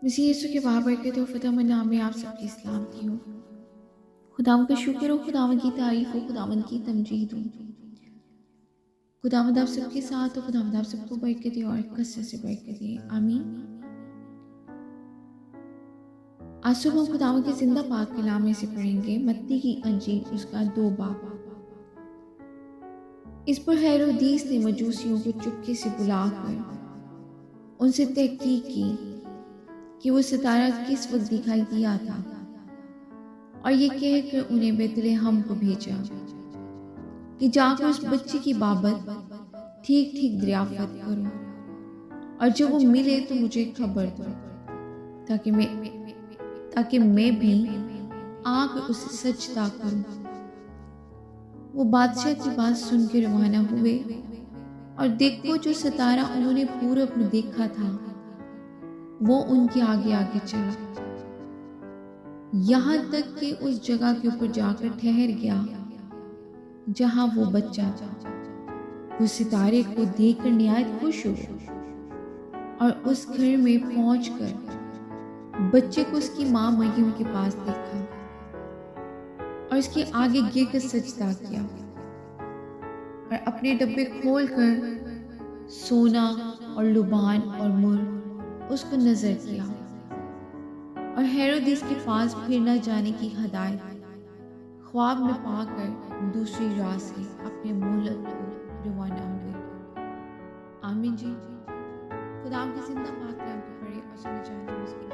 मसीह यीशु के बाबरकत व फ़िदा में नाम में आप सबकी सलामती हो। खुदावंद का शुक्र हो, खुदावंद की तारीफ हो, खुदावंद की तमजीद हो। खुदावंद आप सबके साथ हो, खुदावंद आप सबको बरकत दे और कसरत से बरकत दे। आमीन। आज सुबह हम खुदावंद के जिंदा पाक कलाम में से पढ़ेंगे मत्ती की अंजील उसका 2 बाब। इस पर हेरोदीस ने मजूसियों को चुपके से बुलाकर उनसे तहकीक की कि वो सितारा किस वक्त दिखाई दिया था, और ये कहकर उन्हें बेतलेहम को भेजा कि जाकर उस बच्चे की बाबत ठीक ठीक दरियाफत करो, और जब वो मिले तो मुझे खबर दो, ताकि मैं भी आकर उसे सजदा करूं। वो बादशाह की बात सुनकर रवाना हुए, और देखो जो सितारा उन्होंने पूरब में देखा था वो उनके आगे आगे चला, यहाँ तक कि उस जगह के ऊपर जाकर ठहर गया जहां वो बच्चा था। वो सितारे को देखकर निहायत खुश हुए, और उस घर में पहुंचकर बच्चे को उसकी मां मरियम के पास देखा और उसके आगे गिरकर सजदा किया, और अपने डब्बे खोलकर सोना और लुबान और मुर उसको नजर किया, और हेरोदिस के पास फिर न जाने की हदायत ख्वाब में पाकर दूसरी राह से अपने मुल्क को रवाना हुए। आमीन जी। खुदा की जिंदा पाक नाम को पढ़े और सुने जाने उसकी